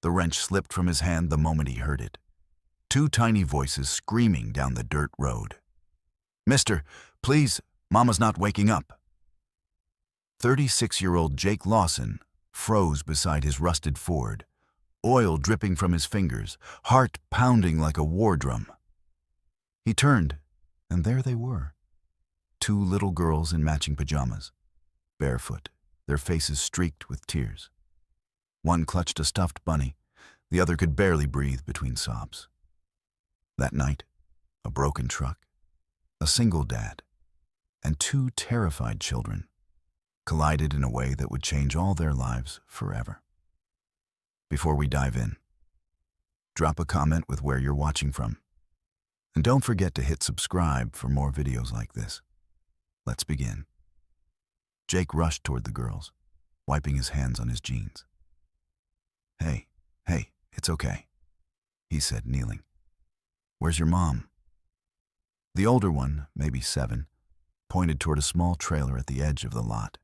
The wrench slipped from his hand the moment he heard it. Two tiny voices screaming down the dirt road. "Mister, please, Mama's not waking up." 36-year-old Jake Lawson froze beside his rusted Ford, oil dripping from his fingers, heart pounding like a war drum. He turned, and there they were. Two little girls in matching pajamas, barefoot, their faces streaked with tears. One clutched a stuffed bunny, the other could barely breathe between sobs. That night, a broken truck, a single dad, and two terrified children collided in a way that would change all their lives forever. Before we dive in, drop a comment with where you're watching from. And don't forget to hit subscribe for more videos like this. Let's begin. Jake rushed toward the girls, wiping his hands on his jeans. Hey, it's okay," he said, kneeling. "Where's your mom?" The older one, maybe 7, pointed toward a small trailer at the edge of the lot.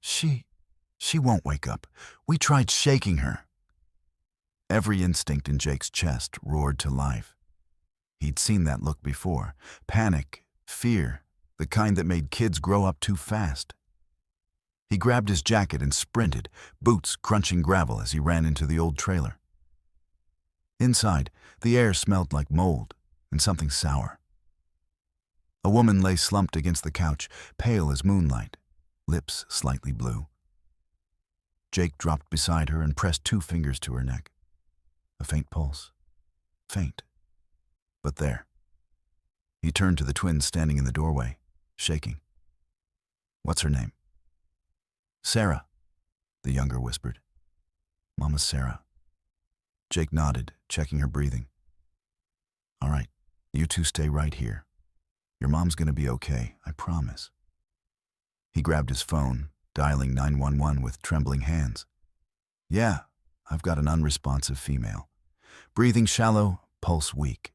She won't wake up. We tried shaking her." Every instinct in Jake's chest roared to life. He'd seen that look before. Panic, fear, the kind that made kids grow up too fast. He grabbed his jacket and sprinted, boots crunching gravel as he ran into the old trailer. Inside, the air smelled like mold and something sour. A woman lay slumped against the couch, pale as moonlight, lips slightly blue. Jake dropped beside her and pressed 2 fingers to her neck. A faint pulse. Faint. But there. He turned to the twins standing in the doorway, shaking. "What's her name?" "Sarah," the younger whispered. "Mama's Sarah." Jake nodded, checking her breathing. "All right, you two stay right here. Your mom's gonna be okay, I promise." He grabbed his phone, dialing 911 with trembling hands. "Yeah, I've got an unresponsive female. Breathing shallow, pulse weak.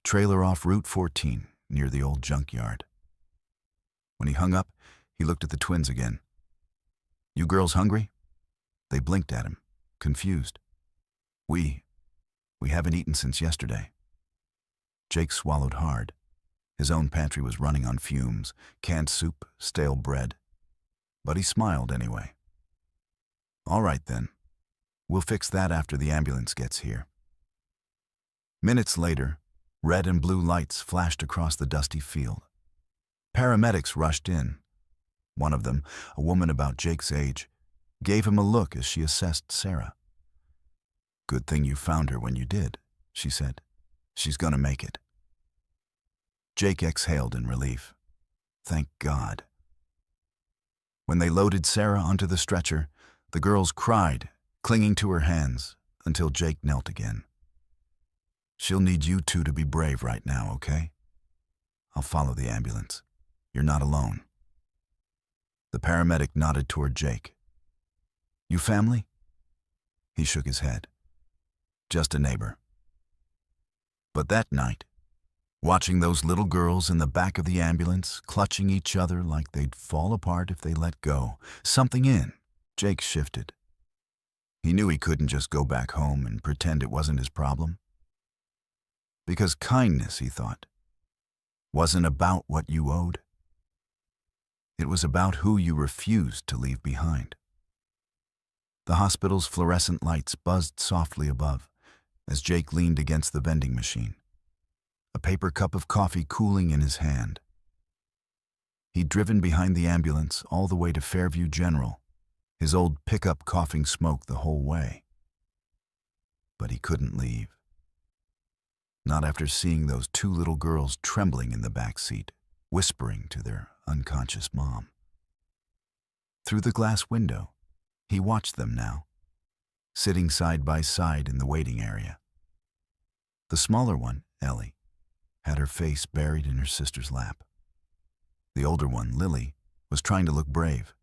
Trailer off Route 14, near the old junkyard." When he hung up, he looked at the twins again. "You girls hungry?" They blinked at him, confused. We haven't eaten since yesterday." Jake swallowed hard. His own pantry was running on fumes, canned soup, stale bread. But he smiled anyway. "All right then. We'll fix that after the ambulance gets here." Minutes later, red and blue lights flashed across the dusty field. Paramedics rushed in. One of them, a woman about Jake's age, gave him a look as she assessed Sarah. "Good thing you found her when you did," she said. "She's gonna make it." Jake exhaled in relief. Thank God. When they loaded Sarah onto the stretcher, the girls cried, clinging to her hands, until Jake knelt again. "She'll need you two to be brave right now, okay? I'll follow the ambulance. You're not alone." The paramedic nodded toward Jake. "You family?" He shook his head. "Just a neighbor." But that night, watching those little girls in the back of the ambulance, clutching each other like they'd fall apart if they let go, something in Jake shifted. He knew he couldn't just go back home and pretend it wasn't his problem. Because kindness, he thought, wasn't about what you owed. It was about who you refused to leave behind. The hospital's fluorescent lights buzzed softly above as Jake leaned against the vending machine, a paper cup of coffee cooling in his hand. He'd driven behind the ambulance all the way to Fairview General, his old pickup coughing smoke the whole way. But he couldn't leave. Not after seeing those 2 little girls trembling in the back seat, whispering to their unconscious mom. Through the glass window, he watched them now, sitting side by side in the waiting area. The smaller one, Ellie, had her face buried in her sister's lap. The older one, Lily, was trying to look brave,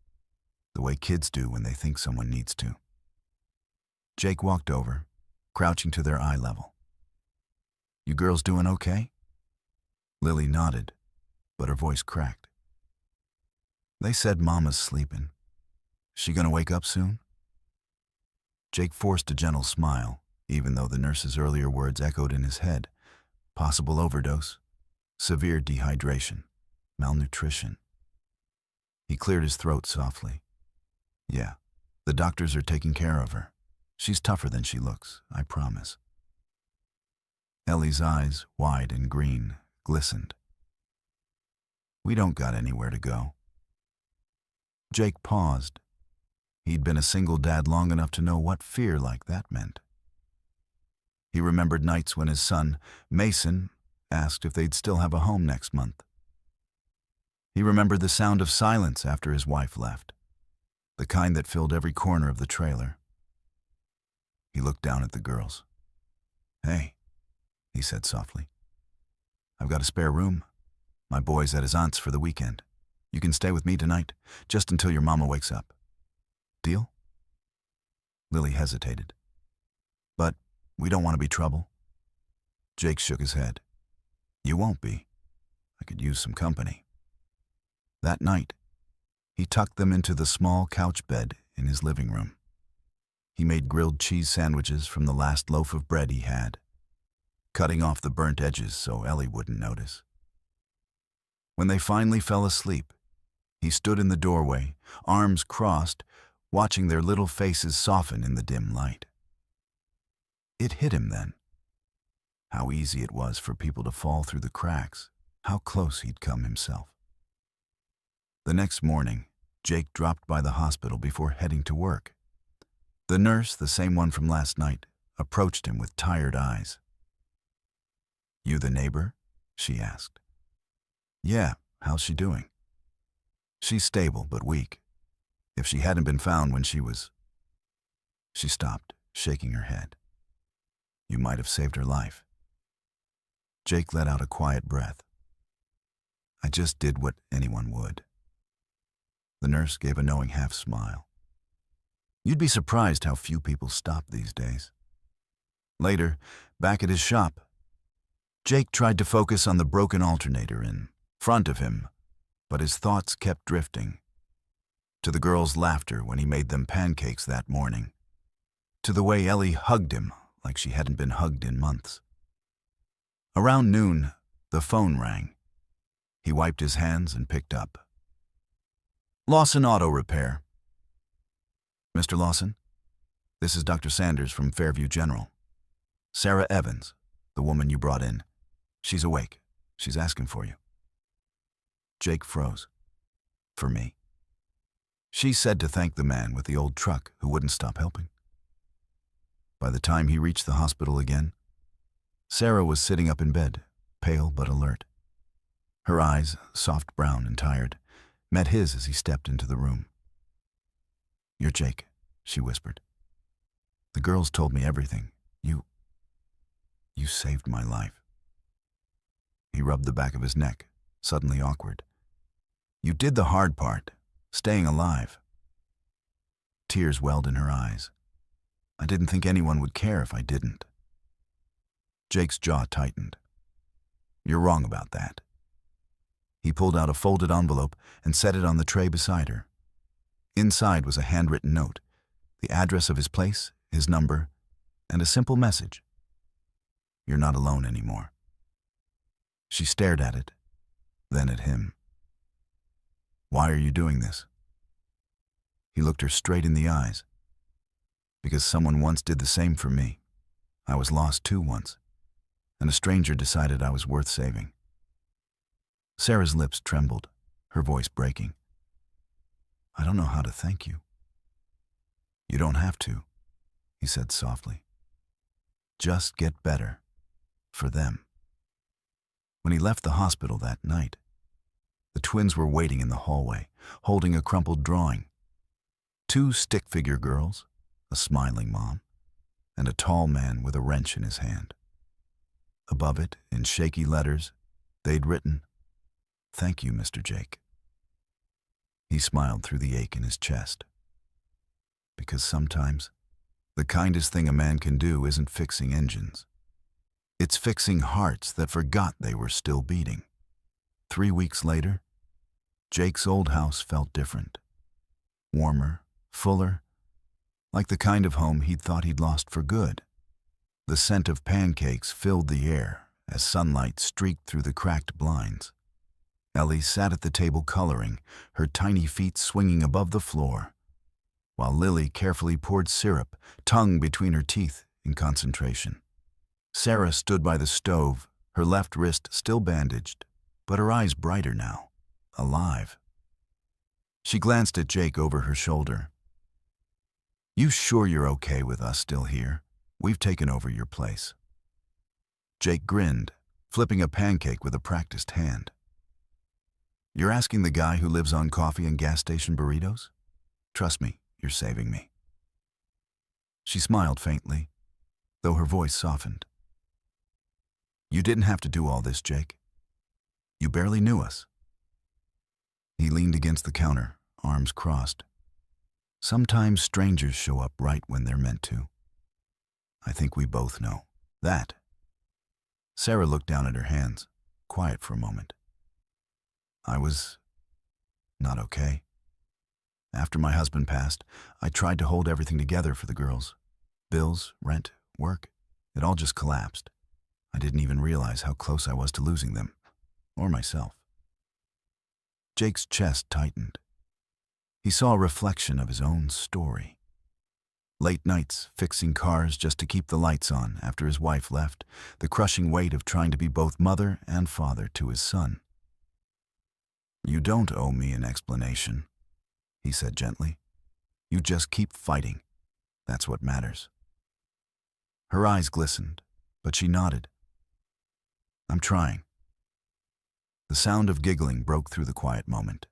the way kids do when they think someone needs to. Jake walked over, crouching to their eye level. "You girls doing okay?" Lily nodded, but her voice cracked. "They said Mama's sleeping. She gonna wake up soon?" Jake forced a gentle smile, even though the nurse's earlier words echoed in his head. Possible overdose, severe dehydration, malnutrition. He cleared his throat softly. Yeah, the doctors are taking care of her. She's tougher than she looks, I promise. Ellie's eyes, wide and green, glistened. We don't got anywhere to go. Jake paused. He'd been a single dad long enough to know what fear like that meant. He remembered nights when his son, Mason, asked if they'd still have a home next month. He remembered the sound of silence after his wife left, the kind that filled every corner of the trailer. He looked down at the girls. Hey, he said softly. I've got a spare room. My boy's at his aunt's for the weekend. You can stay with me tonight, just until your mama wakes up. Deal? Lily hesitated. But we don't want to be trouble. Jake shook his head. You won't be. I could use some company. That night, he tucked them into the small couch bed in his living room. He made grilled cheese sandwiches from the last loaf of bread he had, cutting off the burnt edges so Ellie wouldn't notice. When they finally fell asleep, he stood in the doorway, arms crossed, watching their little faces soften in the dim light. It hit him then. How easy it was for people to fall through the cracks, how close he'd come himself. The next morning, Jake dropped by the hospital before heading to work. The nurse, the same one from last night, approached him with tired eyes. You the neighbor? She asked. Yeah, how's she doing? She's stable but weak. If she hadn't been found when she was... She stopped, shaking her head. You might have saved her life. Jake let out a quiet breath. I just did what anyone would. The nurse gave a knowing half-smile. You'd be surprised how few people stop these days. Later, back at his shop, Jake tried to focus on the broken alternator in front of him, but his thoughts kept drifting. To the girls' laughter when he made them pancakes that morning. To the way Ellie hugged him like she hadn't been hugged in months. Around noon, the phone rang. He wiped his hands and picked up. Lawson Auto Repair. Mr. Lawson, this is Dr. Sanders from Fairview General. Sarah Evans, the woman you brought in. She's awake. She's asking for you. Jake froze. For me? She said to thank the man with the old truck who wouldn't stop helping. By the time he reached the hospital again, Sarah was sitting up in bed, pale but alert. Her eyes, soft brown and tired, met his as he stepped into the room. You're Jake, she whispered. The girls told me everything. You saved my life. He rubbed the back of his neck, suddenly awkward. You did the hard part, staying alive. Tears welled in her eyes. I didn't think anyone would care if I didn't. Jake's jaw tightened. You're wrong about that. He pulled out a folded envelope and set it on the tray beside her. Inside was a handwritten note, the address of his place, his number, and a simple message. You're not alone anymore. She stared at it, then at him. Why are you doing this? He looked her straight in the eyes. Because someone once did the same for me. I was lost too once, and a stranger decided I was worth saving. Sarah's lips trembled, her voice breaking. I don't know how to thank you. You don't have to, he said softly. Just get better. For them. When he left the hospital that night, the twins were waiting in the hallway, holding a crumpled drawing. 2 stick-figure girls, a smiling mom, and a tall man with a wrench in his hand. Above it, in shaky letters, they'd written, Thank you, Mr. Jake. He smiled through the ache in his chest. Because sometimes, the kindest thing a man can do isn't fixing engines. It's fixing hearts that forgot they were still beating. 3 weeks later, Jake's old house felt different. Warmer, fuller, like the kind of home he'd thought he'd lost for good. The scent of pancakes filled the air as sunlight streaked through the cracked blinds. Ellie sat at the table coloring, her tiny feet swinging above the floor, while Lily carefully poured syrup, tongue between her teeth in concentration. Sarah stood by the stove, her left wrist still bandaged, but her eyes brighter now, alive. She glanced at Jake over her shoulder. "You sure you're okay with us still here? We've taken over your place." Jake grinned, flipping a pancake with a practiced hand. "You're asking the guy who lives on coffee and gas station burritos? Trust me, you're saving me." She smiled faintly, though her voice softened. "You didn't have to do all this, Jake. You barely knew us." He leaned against the counter, arms crossed. "Sometimes strangers show up right when they're meant to. I think we both know that." Sarah looked down at her hands, quiet for a moment. "I was not okay. After my husband passed, I tried to hold everything together for the girls. Bills, rent, work, it all just collapsed. I didn't even realize how close I was to losing them, or myself." Jake's chest tightened. He saw a reflection of his own story. Late nights, fixing cars just to keep the lights on after his wife left, the crushing weight of trying to be both mother and father to his son. "You don't owe me an explanation," he said gently. "You just keep fighting. That's what matters." Her eyes glistened, but she nodded. "I'm trying." The sound of giggling broke through the quiet moment.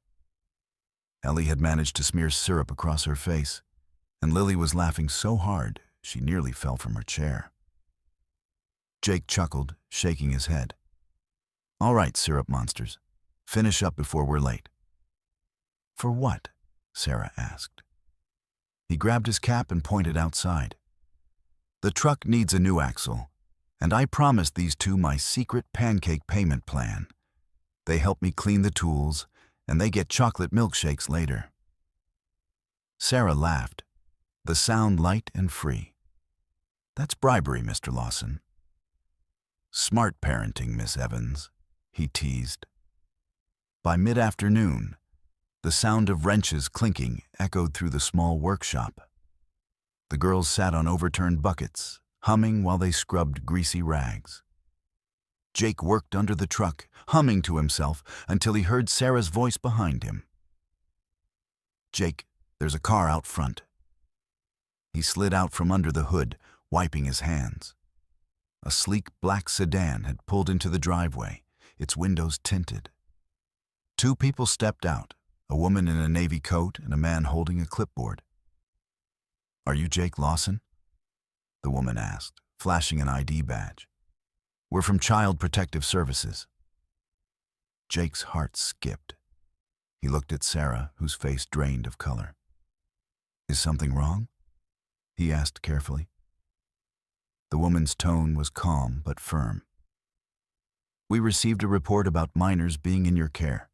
Ellie had managed to smear syrup across her face, and Lily was laughing so hard she nearly fell from her chair. Jake chuckled, shaking his head. "All right, syrup monsters. Finish up before we're late." "For what?" Sarah asked. He grabbed his cap and pointed outside. "The truck needs a new axle, and I promised these two my secret pancake payment plan. They help me clean the tools, and they get chocolate milkshakes later." Sarah laughed, the sound light and free. "That's bribery, Mr. Lawson." "Smart parenting, Miss Evans," he teased. By mid-afternoon, the sound of wrenches clinking echoed through the small workshop. The girls sat on overturned buckets, humming while they scrubbed greasy rags. Jake worked under the truck, humming to himself until he heard Sarah's voice behind him. "Jake, there's a car out front." He slid out from under the hood, wiping his hands. A sleek black sedan had pulled into the driveway, its windows tinted. Two people stepped out, a woman in a navy coat and a man holding a clipboard. "Are you Jake Lawson?" the woman asked, flashing an ID badge. "We're from Child Protective Services." Jake's heart skipped. He looked at Sarah, whose face drained of color. "Is something wrong?" he asked carefully. The woman's tone was calm but firm. "We received a report about minors being in your care.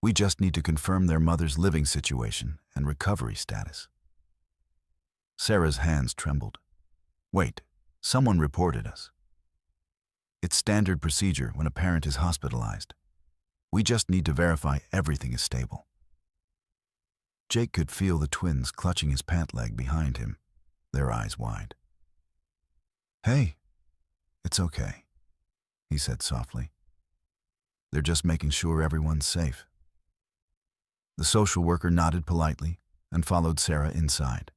We just need to confirm their mother's living situation and recovery status." Sarah's hands trembled. "Wait, someone reported us." "It's standard procedure when a parent is hospitalized. We just need to verify everything is stable." Jake could feel the twins clutching his pant leg behind him, their eyes wide. "Hey, it's okay," he said softly. "They're just making sure everyone's safe." The social worker nodded politely and followed Sarah inside.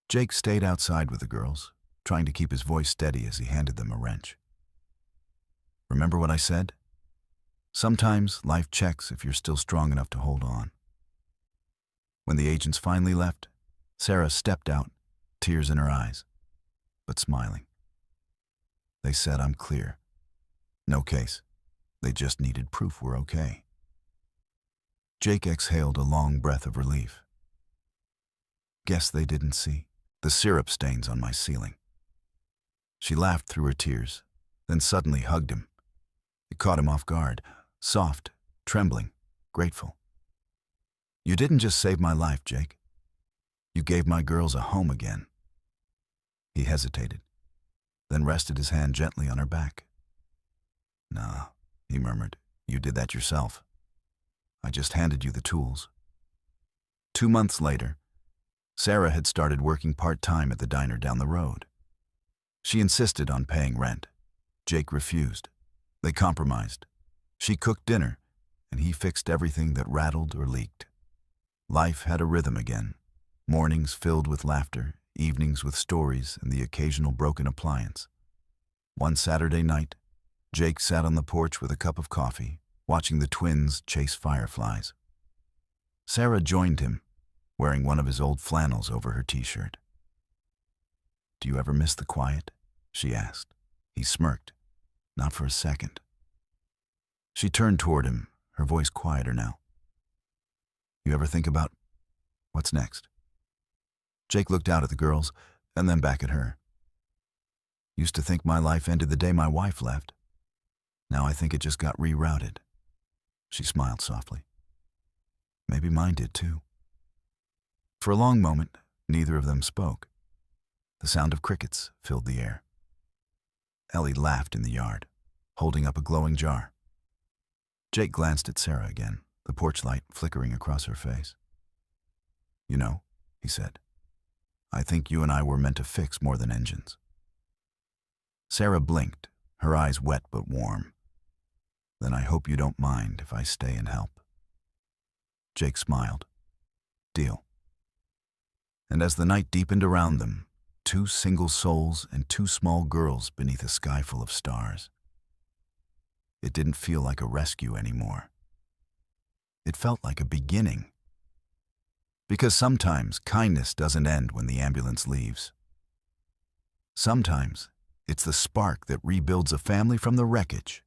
Jake stayed outside with the girls, trying to keep his voice steady as he handed them a wrench. "Remember what I said? Sometimes life checks if you're still strong enough to hold on." When the agents finally left, Sarah stepped out, tears in her eyes, but smiling. "They said I'm clear. No case. They just needed proof we're okay." Jake exhaled a long breath of relief. "Guess they didn't see the syrup stains on my ceiling." She laughed through her tears, then suddenly hugged him. It caught him off guard, soft, trembling, grateful. "You didn't just save my life, Jake. You gave my girls a home again." He hesitated, then rested his hand gently on her back. "Nah," he murmured. "You did that yourself. I just handed you the tools." 2 months later, Sarah had started working part-time at the diner down the road. She insisted on paying rent. Jake refused. They compromised. She cooked dinner, and he fixed everything that rattled or leaked. Life had a rhythm again. Mornings filled with laughter, evenings with stories, and the occasional broken appliance. One Saturday night, Jake sat on the porch with a cup of coffee, watching the twins chase fireflies. Sarah joined him, wearing one of his old flannels over her t-shirt. "Do you ever miss the quiet?" she asked. He smirked. "Not for a second." She turned toward him, her voice quieter now. "You ever think about what's next?" Jake looked out at the girls and then back at her. "Used to think my life ended the day my wife left. Now I think it just got rerouted." She smiled softly. "Maybe mine did too." For a long moment, neither of them spoke. The sound of crickets filled the air. Ellie laughed in the yard, holding up a glowing jar. Jake glanced at Sarah again, the porch light flickering across her face. "You know," he said, "I think you and I were meant to fix more than engines." Sarah blinked, her eyes wet but warm. "Then I hope you don't mind if I stay and help." Jake smiled. "Deal." And as the night deepened around them, 2 single souls and 2 small girls beneath a sky full of stars. It didn't feel like a rescue anymore. It felt like a beginning. Because sometimes kindness doesn't end when the ambulance leaves. Sometimes it's the spark that rebuilds a family from the wreckage.